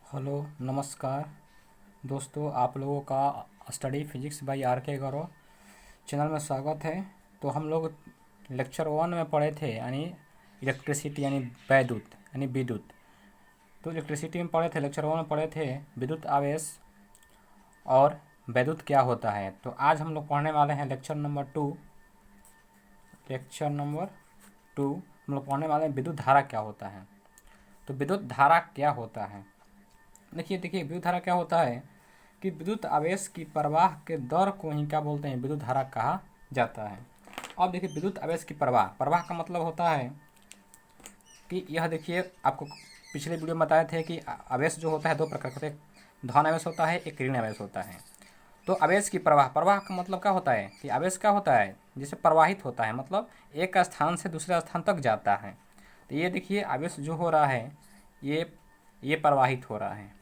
Hello नमस्कार दोस्तों, आप लोगों का स्टडी फिजिक्स बाय आर के गौरव चैनल में स्वागत है। तो हम लोग लेक्चर 1 में पढ़े थे, यानी इलेक्ट्रिसिटी यानी वैद्युत यानी विद्युत। तो इलेक्ट्रिसिटी में पढ़े थे, लेक्चर 1 में पढ़े थे विद्युत आवेश और वैद्युत क्या होता है। तो आज हम लोग पढ़ने वाले हैं लेक्चर नंबर 2। हम लोग पढ़ने वाले हैं विद्युत धारा क्या होता है। तो विद्युत धारा क्या होता है, देखिए विद्युत धारा क्या होता है कि विद्युत आवेश की प्रवाह के दर को ही क्या बोलते हैं, विद्युत धारा कहा जाता है। अब देखिए विद्युत आवेश की प्रवाह का मतलब होता है कि यह, देखिए आपको पिछले वीडियो में बताए थे कि आवेश जो होता है दो प्रकार का, एक धन आवेश होता है, एक ऋण आवेश होता है। तो आवेश की प्रवाह का मतलब क्या होता है कि आवेश क्या होता है, जिसे प्रवाहित होता है, मतलब एक स्थान से दूसरे स्थान तक जाता है। तो ये देखिए आवेश जो हो रहा है ये प्रवाहित हो रहा है।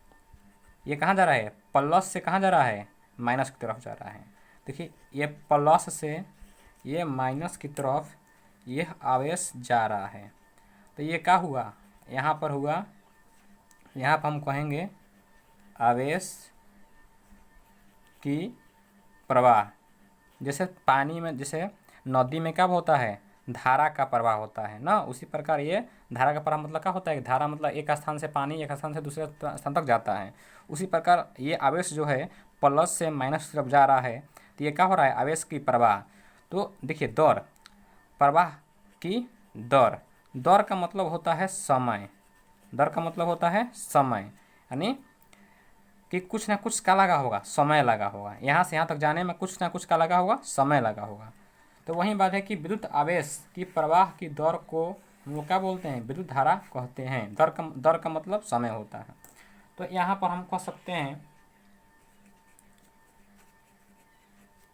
ये कहाँ जा रहा है, प्लस से कहाँ जा रहा है, माइनस की तरफ जा रहा है। देखिए ये प्लस से ये माइनस की तरफ यह आवेश जा रहा है। तो ये क्या हुआ, यहाँ पर हुआ, यहाँ पर हम कहेंगे आवेश की प्रवाह। जैसे पानी में, जैसे नदी में क्या होता है, धारा का प्रवाह होता है ना, उसी प्रकार ये धारा का प्रवाह मतलब क्या होता है, धारा मतलब एक स्थान से पानी एक स्थान से दूसरे स्थान तक जाता है। उसी प्रकार ये आवेश जो है प्लस से माइनस की तरफ जा रहा है, तो ये क्या हो रहा है, आवेश की प्रवाह। तो देखिए दर, प्रवाह की दर, दर का मतलब होता है समय, दर का मतलब होता है समय, यानी कि कुछ ना कुछ का लगा होगा, समय लगा होगा, यहाँ से यहाँ तक जाने में कुछ ना कुछ का लगा होगा, समय लगा होगा। तो वही बात है कि विद्युत आवेश की प्रवाह की दर को हम लोग क्या बोलते हैं, विद्युत धारा कहते हैं। दर का मतलब समय होता है। तो यहाँ पर हम कह सकते हैं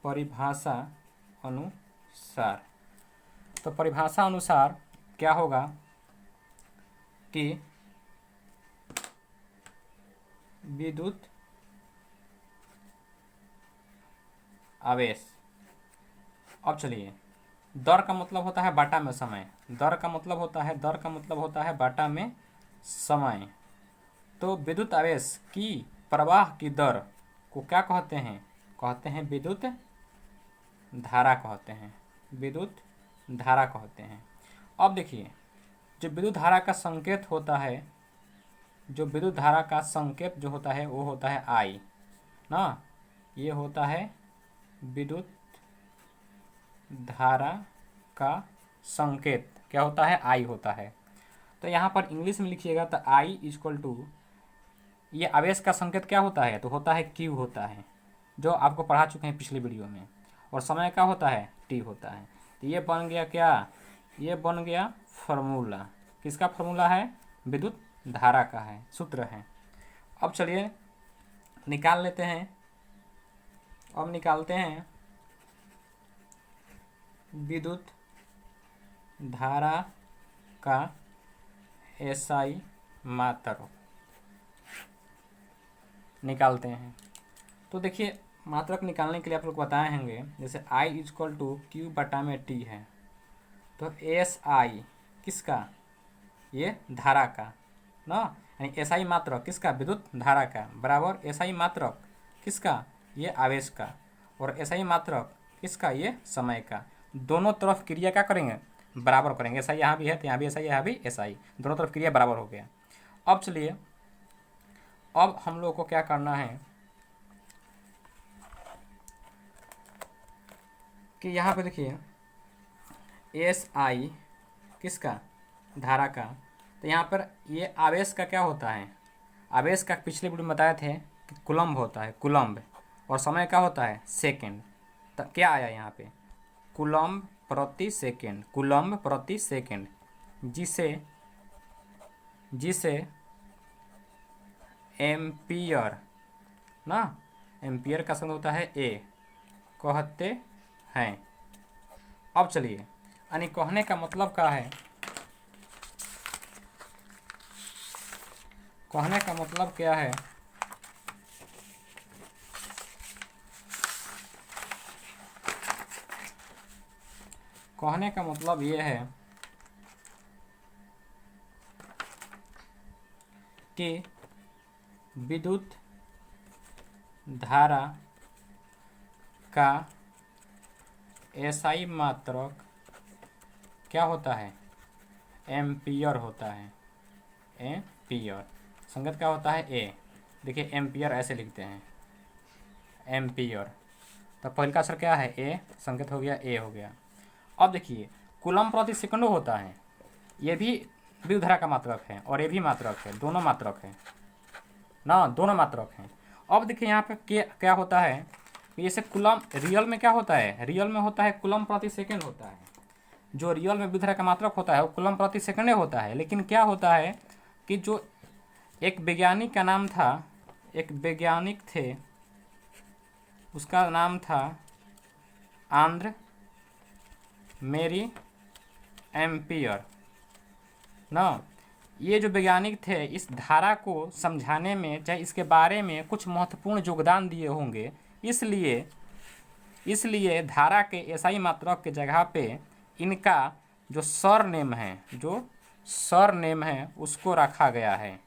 परिभाषा अनुसार, तो परिभाषा अनुसार क्या होगा कि विद्युत आवेश, अब चलिए, दर का मतलब होता है बाटा में समय, दर का मतलब होता है बाटा में समय। तो विद्युत आवेश की प्रवाह की दर को क्या कहते हैं विद्युत धारा कहते हैं, विद्युत धारा कहते हैं। अब देखिए जो विद्युत धारा का संकेत होता है, जो विद्युत धारा का संकेत जो होता है वो होता है आई ना, ये होता है विद्युत धारा का संकेत, क्या होता है, आई होता है। तो यहाँ पर इंग्लिश में लिखिएगा तो आई इक्वल टू, ये आवेश का संकेत क्या होता है, तो होता है क्यू होता है, जो आपको पढ़ा चुके हैं पिछले वीडियो में। और समय क्या होता है, टी होता है। तो ये बन गया क्या, ये बन गया फार्मूला, किसका फार्मूला है, विद्युत धारा का है, सूत्र है। अब चलिए निकाल लेते हैं, अब निकालते हैं विद्युत धारा का एसआई मात्रक निकालते हैं। तो देखिए मात्रक निकालने के लिए आप लोग बताए होंगे, जैसे I इक्वल टू क्यू बटा में टी है, तो एस आई किसका, ये धारा का ना, यानी एस आई मात्रक किसका, विद्युत धारा का, बराबर एस आई मात्रक किसका, ये आवेश का, और एस आई मात्रक किसका, ये समय का। दोनों तरफ क्रिया क्या करेंगे, बराबर करेंगे। एस आई यहाँ भी है तो यहाँ भी एस आई, यहाँ भी एस आई, दोनों तरफ क्रिया बराबर हो गया। अब चलिए, अब हम लोग को क्या करना है कि यहाँ पे देखिए एस आई किसका, धारा का। तो यहाँ पर ये आवेश का क्या होता है, आवेश का पिछले वीडियो में बताए थे कि कूलम्ब होता है, कूलम्ब, और समय क्या होता है, सेकेंड। तो क्या आया यहाँ पे, कूलम्ब प्रति सेकेंड, कूलम्ब प्रति सेकेंड, जिसे जिसे एम्पियर ना, एम्पियर का शब्द होता है ए, कहते हैं। अब चलिए, यानी कहने का मतलब क्या है, कहने का मतलब क्या है, कहने का मतलब ये है कि विद्युत धारा का एसआई मात्रक क्या होता है? एम्पियर होता है। एम्पियर संगत क्या होता है? ए। देखिए एम्पियर ऐसे लिखते हैं, एम्पियर। तो पहले का अक्षर क्या है? ए, संकेत हो गया, ए हो गया। अब देखिए कूलम प्रति सेकंड होता है, ये भी विद्युत धारा का मात्रक है और ये भी मात्रक है, दोनों मात्रक है ना, दोनों मात्रक हैं। अब देखिए यहाँ पे क्या होता है कि जैसे कूलम रियल में क्या होता है? रियल में होता है कूलम प्रति सेकंड होता है। जो रियल में विद्युत धारा का मात्रक होता है वो कूलम प्रति सेकंड होता है। लेकिन क्या होता है कि जो एक वैज्ञानिक का नाम था, एक वैज्ञानिक थे, उसका नाम था आंद्र मेरी एम्पियर ना। ये जो वैज्ञानिक थे इस धारा को समझाने में, चाहे इसके बारे में कुछ महत्वपूर्ण योगदान दिए होंगे, इसलिए धारा के एसआई मात्रक के जगह पे इनका जो सर नेम है उसको रखा गया है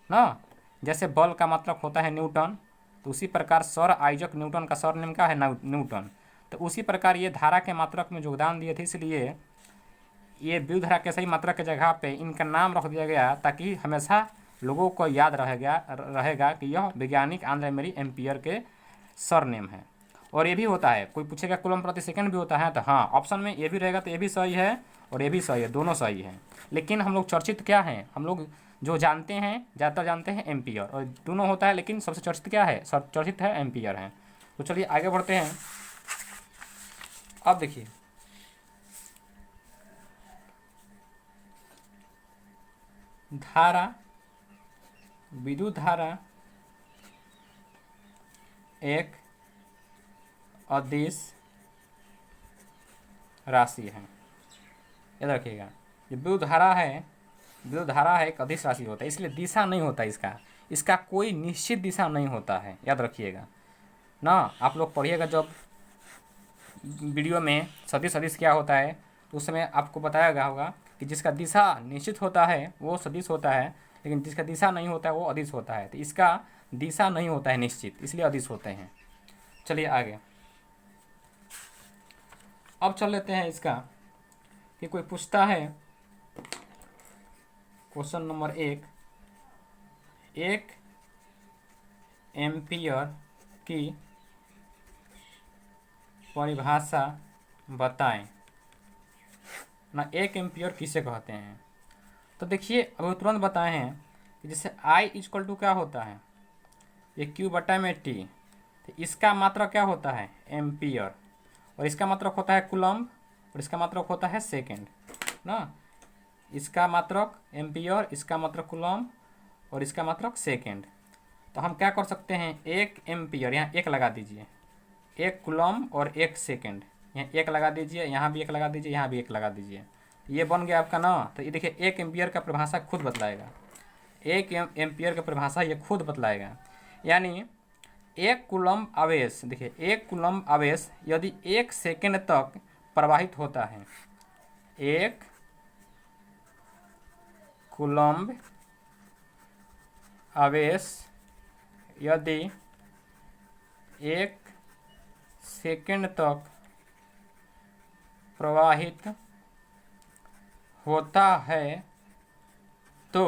ना। जैसे बल का मात्रक होता है न्यूटन, तो उसी प्रकार सर आइजक न्यूटन का सर नेम क्या है? न्यूटन। तो उसी प्रकार ये धारा के मात्रक में योगदान दिए थे, इसलिए ये विद्युत धारा के सही मात्रक के जगह पे इनका नाम रख दिया गया, ताकि हमेशा लोगों को याद रहेगा कि यह वैज्ञानिक आंद्रे मेरी एम्पियर के सर नेम है। और ये भी होता है, कोई पूछेगा कूलम प्रति सेकंड भी होता है, तो हाँ ऑप्शन में ये भी रहेगा, तो ये भी सही है और ये भी सही है, दोनों सही है। लेकिन हम लोग चर्चित क्या हैं? हम लोग जो जानते हैं, ज़्यादातर जानते हैं एम्पियर, और दोनों होता है, लेकिन सबसे चर्चित क्या है? चर्चित है एम्पियर है। तो चलिए आगे बढ़ते हैं। अब देखिए धारा, विद्युत धारा एक अदिश राशि है। याद रखिएगा, जो विद्युत धारा है एक अदिश राशि होता है, इसलिए दिशा नहीं होता इसका कोई निश्चित दिशा नहीं होता है। याद रखिएगा ना, आप लोग पढ़िएगा जब वीडियो में सदिश क्या होता है, तो उस समय आपको बताया गया होगा कि जिसका दिशा निश्चित होता है वो सदिश होता है, लेकिन जिसका दिशा नहीं होता है वो अदिश होता है। तो इसका दिशा नहीं होता है निश्चित, इसलिए अदिश होते हैं। चलिए आगे अब चल लेते हैं इसका कि कोई पूछता है क्वेश्चन नंबर 1 एम्पियर की परिभाषा बताएं ना। 1 एम्पियर किसे कहते हैं? तो देखिए अब तुरंत बताए हैं कि जैसे I इक्वल टू क्या होता है? ये Q/T। तो इसका मात्रक क्या होता है? एम्पियर। और इसका मात्रक होता है कूलम्ब, और इसका मात्रक होता है सेकेंड ना। इसका मात्रक एम्पियर, इसका मात्रक कूलम्ब और इसका मात्रक सेकेंड। तो हम क्या कर सकते हैं? 1 एम्पियर, यहाँ 1 लगा दीजिए, 1 कूलम्ब और 1 सेकेंड, यहाँ 1 लगा दीजिए, यहाँ भी 1 लगा दीजिए, यहाँ भी 1 लगा दीजिए। ये बन गया आपका ना। तो ये देखिए 1 एम्पियर का परिभाषा खुद बतलाएगा, 1 एम्पियर का परिभाषा ये खुद बतलाएगा। यानी 1 कूलम्ब आवेश, देखिए 1 कूलम्ब आवेश यदि 1 सेकेंड तक प्रवाहित होता है, 1 कूलम्ब आवेश यदि 1 सेकेंड तक प्रवाहित होता है तो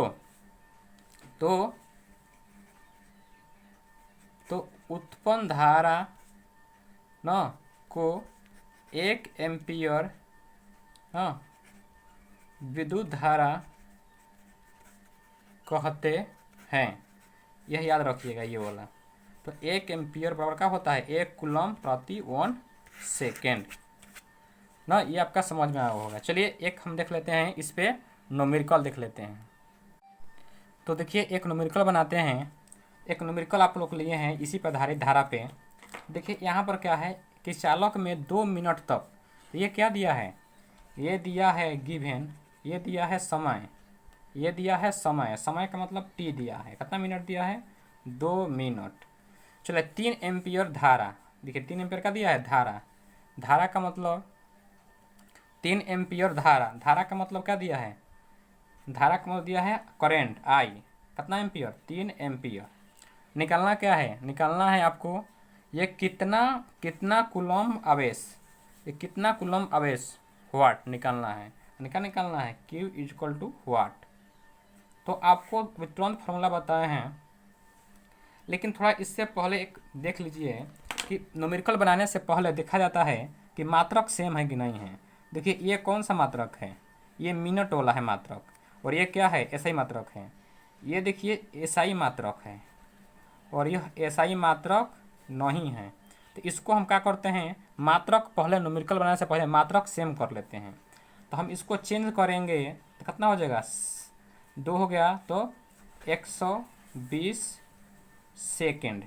उत्पन्न धारा न को 1 एम्पियर विद्युत धारा कहते हैं। यह याद रखिएगा ये वाला। तो 1 एम्पियर बराबर का होता है 1 कूलम्ब प्रति 1 सेकेंड ना। ये आपका समझ में आया होगा। चलिए एक हम देख लेते हैं, इस पे न्यूमेरिकल देख लेते हैं। तो देखिए एक न्यूमेरिकल बनाते हैं। एक न्यूमेरिकल आप लोग लिए हैं इसी पर आधारित धारा पे। देखिए यहाँ पर क्या है कि चालक में 2 मिनट तक, ये क्या दिया है? ये दिया है गिवन, ये दिया है समय, ये दिया है समय, समय का मतलब टी दिया है। कितना मिनट दिया है? 2 मिनट। चलो 3 एम्पियर धारा, देखिए 3 एम्पियर का दिया है धारा, धारा का मतलब 3 एम्पियर धारा, धारा का मतलब क्या दिया है? धारा का मतलब दिया है करंट आई। कितना एम्पियर? 3 एम्पियर। निकालना क्या है, निकालना है आपको ये कितना कितना कूलम्ब आवेश, ये कितना कूलम्ब आवेश वाट निकालना है, निकालना है Q इक्वल टू वाट। तो आपको तुरंत फॉर्मूला बताए हैं, लेकिन थोड़ा इससे पहले एक देख लीजिए कि न्यूमेरिकल बनाने से पहले देखा जाता है कि मात्रक सेम है कि नहीं है। देखिए ये कौन सा मात्रक है, ये मिनट वाला है मात्रक, और ये क्या है, एसआई मात्रक है। ये देखिए एसआई मात्रक है और यह एसआई मात्रक नहीं है। तो इसको हम क्या करते हैं, मात्रक पहले न्यूमेरिकल बनाने से पहले मात्रक सेम कर लेते हैं। तो हम इसको चेंज करेंगे तो कितना हो जाएगा, 2 हो गया तो 120 सेकेंड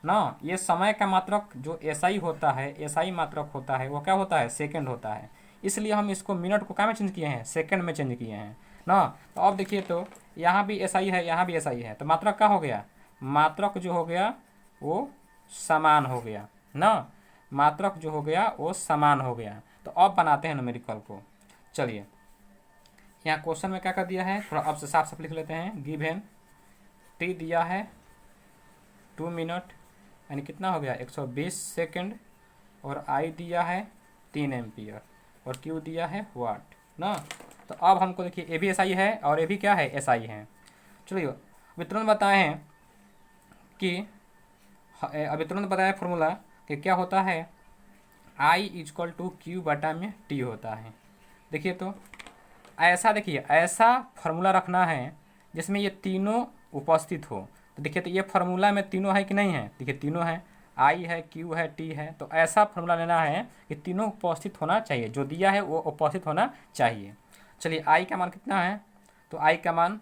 ना। ये समय का मात्रक जो एसआई होता है, एसआई मात्रक होता है, वो क्या होता है, सेकंड होता है। इसलिए हम इसको मिनट को क्या में चेंज किए हैं, सेकंड में चेंज किए हैं ना। तो अब देखिए तो यहाँ भी एसआई है, यहाँ भी एसआई है, तो मात्रक क्या हो गया, मात्रक जो हो गया वो समान हो गया ना, मात्रक जो हो गया वो समान हो गया। तो अब बनाते हैं न्यूमेरिकल को। चलिए यहाँ क्वेश्चन में क्या कर दिया है, थोड़ा अब से साफ साफ लिख लेते हैं। गिवन टी दिया है 2 मिनट यानी कितना हो गया 120 सेकंड, और आई दिया है 3 एम्पियर, और क्यू दिया है वाट ना। तो अब हमको देखिए ए भी एसआई है और ए भी क्या है, एसआई है। चलिए अभी तुरंत बताए हैं कि अभी तुरंत बताया फॉर्मूला कि क्या होता है, आई इक्वल टू क्यू बटा में टी होता है। देखिए तो ऐसा, देखिए ऐसा फार्मूला रखना है जिसमें ये तीनों उपस्थित हो। तो देखिए तो ये फार्मूला में तीनों है कि नहीं है, देखिए तीनों है, आई है, क्यू है, टी है। तो ऐसा फार्मूला लेना है कि तीनों उपस्थित होना चाहिए, जो दिया है वो उपस्थित होना चाहिए। चलिए आई का मान कितना है, तो आई का मान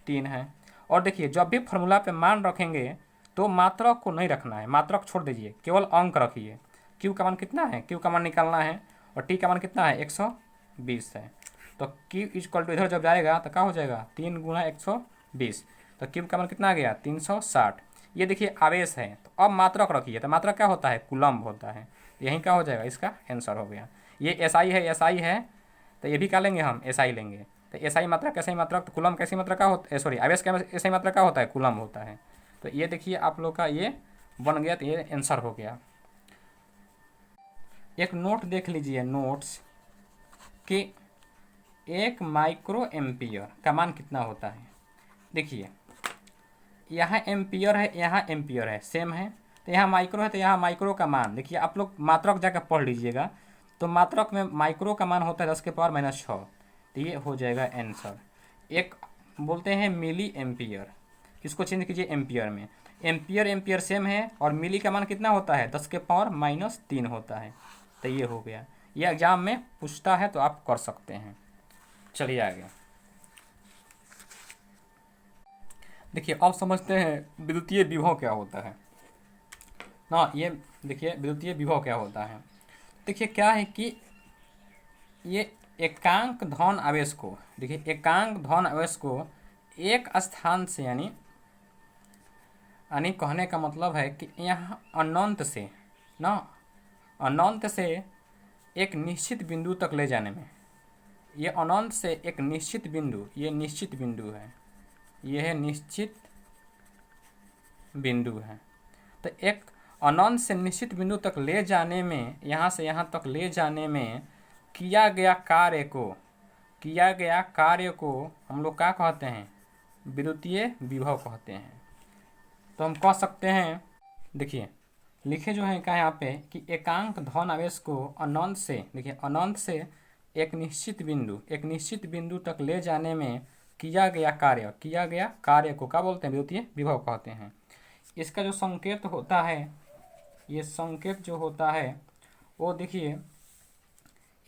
3 है। और देखिए जब भी फार्मूला पे मान रखेंगे तो मात्रक को नहीं रखना है, मात्रक छोड़ दीजिए, केवल अंक रखिए। क्यू का मान कितना है, क्यू का मान निकालना है, और टी का मान कितना है 120 है। तो क्यू इक्वल टू इधर जब जाएगा तो क्या हो जाएगा, 3 गुना 120, तो क्यू का मान कितना आ गया 360। ये देखिए आवेश है, तो अब मात्रक रखिए, तो मात्रक क्या होता है, कूलम्ब होता है। यही क्या हो जाएगा, इसका आंसर हो गया। ये एसआई है, एसआई है, तो ये भी क्या लेंगे हम, एसआई लेंगे। तो एसआई मात्रक कैसे मात्रक, तो कूलम्ब कैसी मात्रक का होता है, सॉरी आवेश का एसआई मात्रक का होता है, कूलम्ब होता है। तो ये देखिए आप लोग का ये बन गया, तो ये आंसर हो गया। एक नोट देख लीजिए, नोट्स कि 1 माइक्रो एम्पियर का मान कितना होता है। देखिए यहाँ एम्पियर है, यहाँ एम्पियर है, सेम है, तो यहाँ माइक्रो है, तो यहाँ माइक्रो का मान देखिए, आप लोग मात्रक जाकर पढ़ लीजिएगा। तो मात्रक में माइक्रो का मान होता है 10 के पावर -6, तो ये हो जाएगा आंसर। एक बोलते हैं मिली एम्पियर, इसको चेंज कीजिए एम्पियर में। एम्पियर एम्पियर सेम है, और मिली का मान कितना होता है 10 के पावर -3 होता है। तो ये हो गया, ये एग्जाम में पूछता है तो आप कर सकते हैं। चलिए आगे देखिए, अब समझते हैं विद्युतीय विभव क्या होता है ना। ये देखिए विद्युतीय विभव क्या होता है। देखिए क्या है कि ये एकांक धन आवेश को, देखिए एकांक धन आवेश को एक स्थान से यानी कहने का मतलब है कि यहाँ अनंत से ना, अनंत से एक निश्चित बिंदु तक ले जाने में, ये अनंत से एक निश्चित बिंदु, ये निश्चित बिंदु है, ये है निश्चित बिंदु है। तो एक अनंत से निश्चित बिंदु तक ले जाने में, यहाँ से यहाँ तक ले जाने में किया गया कार्य को हम लोग क्या कहते हैं, विद्युतीय विभव कहते हैं। तो हम कह सकते हैं, देखिए लिखे जो है क्या यहाँ पे कि एकांक धन आवेश को अनंत से, देखिए अनंत से एक निश्चित बिंदु तक ले जाने में किया गया कार्य को क्या बोलते हैं, विद्युतीय विभव कहते हैं। इसका जो संकेत होता है, ये संकेत जो होता है वो देखिए,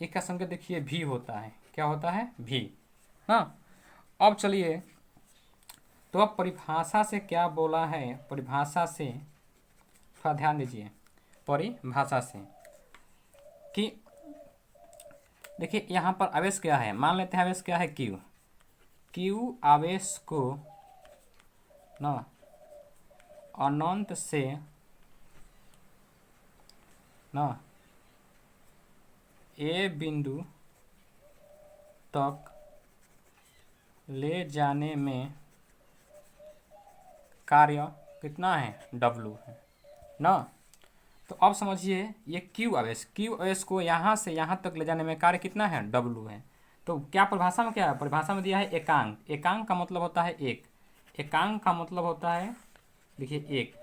एक का संकेत देखिए भी होता है, क्या होता है भी हाँ। अब चलिए, तो अब परिभाषा से क्या बोला है, परिभाषा से थोड़ा ध्यान दीजिए, परिभाषा से कि देखिए यहाँ पर आवेश क्या है, मान लेते हैं आवेश क्या है क्यू आवेश को ना अनंत से ना ए बिंदु तक ले जाने में कार्य कितना है, W है ना। तो अब समझिए ये क्यू आवेश को यहाँ से यहाँ तक ले जाने में कार्य कितना है, W है। तो क्या परिभाषा में, क्या परिभाषा में दिया है, एकांक। एकांक का मतलब होता है एक, एकांक का मतलब होता है, देखिए एक,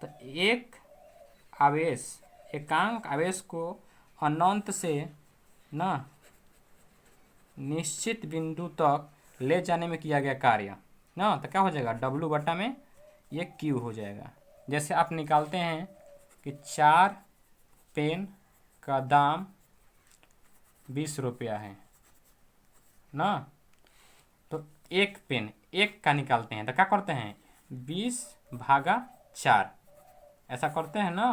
तो एक आवेश, एकांक आवेश को अनंत से ना निश्चित बिंदु तक ले जाने में किया गया कार्य ना, तो क्या हो जाएगा, W बटा में ये Q हो जाएगा। जैसे आप निकालते हैं कि 4 पेन का दाम 20 रुपया है ना, तो एक पेन एक का निकालते हैं तो क्या करते हैं, 20/4 ऐसा करते हैं ना।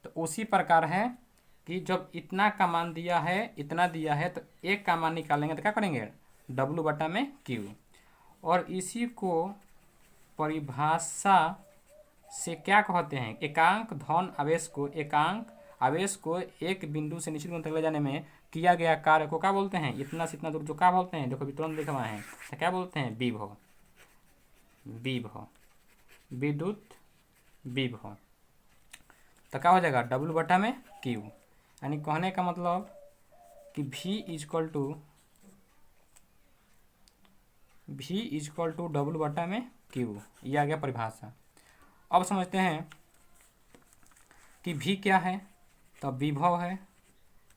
तो उसी प्रकार है कि जब इतना का मान दिया है, इतना दिया है, तो एक का मान निकालेंगे तो क्या करेंगे, W बटा में Q। और इसी को परिभाषा से क्या कहते हैं, एकांक धन आवेश को, एकांक आवेश को एक बिंदु से निश्चित बिंदु तक ले जाने में किया गया कार्य को क्या बोलते हैं, इतना से इतना दूर जो क्या बोलते हैं, देखो तुरंत लिखवा है, तो क्या बोलते हैं, विभव, विभव, विद्युत विभव। तो क्या हो जाएगा, W बटा में Q। यानी कहने का मतलब कि V इजक्वल टू W बटा में Q, ये आ गया परिभाषा। अब समझते हैं कि V क्या है, तो विभव है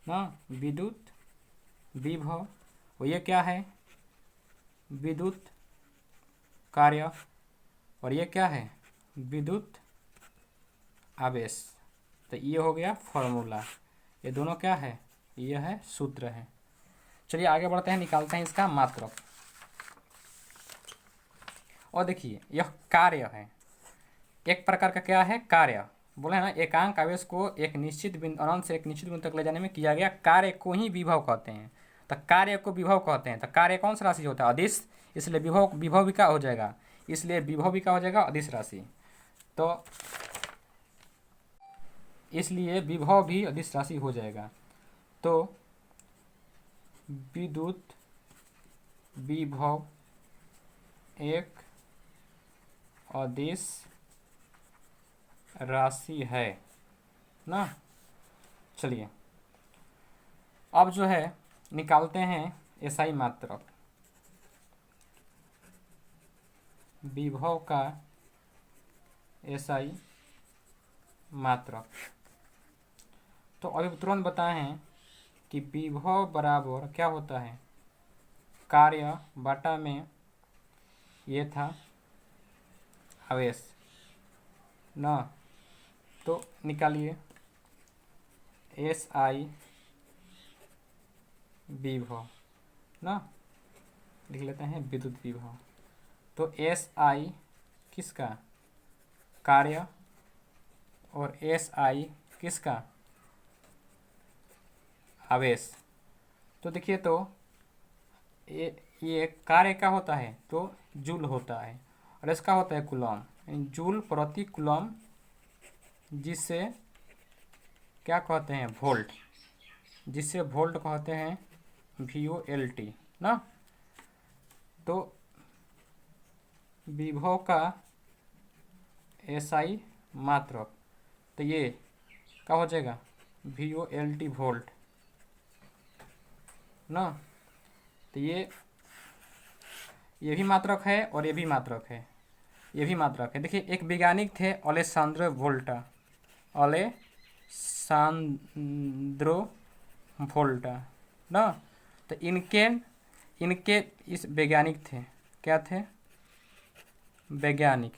ना, विद्युत विभव। और ये क्या है, विद्युत कार्य। और ये क्या है, विद्युत आवेश। तो ये हो गया फॉर्मूला, ये दोनों क्या है, ये है सूत्र है। चलिए आगे बढ़ते हैं, निकालते हैं इसका मात्रक। और देखिए यह कार्य है, एक प्रकार का क्या है, कार्य बोले ना, एकांक आवेश को एक निश्चित बिंदु, अनंत से एक निश्चित बिंदु तक ले जाने में किया गया कार्य को ही विभव कहते हैं। तो कार्य को विभव कहते हैं। तो कार्य कौन सा राशि होता है, अदिश, इसलिए विभव भी क्या हो जाएगा, इसलिए विभव भी क्या हो जाएगा, अदिश राशि। तो इसलिए विभव भी अदिश राशि हो जाएगा। तो विद्युत विभव एक अदिश राशि है ना। चलिए अब जो है निकालते हैं एसआई मात्रक, विभव का एसआई मात्रक। तो अभी तुरंत बताए हैं कि विभव बराबर क्या होता है, कार्य बटा में ये था आवेश ना। तो निकालिए एस आई विभव ना, लिख लेते हैं विद्युत विभव। तो एस आई किसका, कार्य, और एस आई किसका, आवेश। तो देखिए तो ये कार्य क्या होता है, तो जूल होता है, और इसका होता है कूलम, जूल प्रति कूलम, जिससे क्या कहते हैं, वोल्ट, जिससे वोल्ट कहते हैं VOLT ना। तो विभव का एसआई मात्रक, तो ये क्या हो जाएगा, VOLT वोल्ट ना। तो ये भी मात्रक है और ये भी मात्रक है, ये भी मात्रक है। देखिए एक वैज्ञानिक थे अलेसांद्रो वोल्टा, अलेसांद्रो वोल्टा ना। तो इनके इस वैज्ञानिक थे, क्या थे, वैज्ञानिक।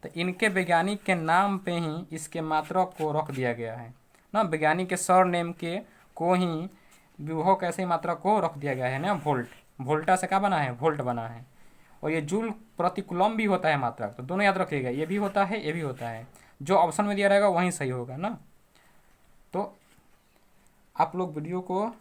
तो इनके वैज्ञानिक के नाम पे ही इसके मात्रक को रख दिया गया है ना, वैज्ञानिक के सर नेम के को ही विभव कैसे मात्रक को रख दिया गया है ना, वोल्ट, वोल्टा से क्या बना है, वोल्ट बना है। और ये जूल प्रति कूलम भी होता है मात्रक, तो दोनों याद रखिएगा, ये भी होता है ये भी होता है, जो ऑप्शन में दिया रहेगा वहीं सही होगा ना। तो आप लोग वीडियो को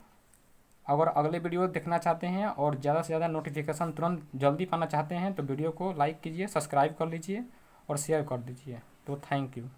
अगर अगले वीडियो देखना चाहते हैं और ज़्यादा से ज़्यादा नोटिफिकेशन तुरंत जल्दी पाना चाहते हैं तो वीडियो को लाइक कीजिए, सब्सक्राइब कर लीजिए और शेयर कर दीजिए। तो थैंक यू।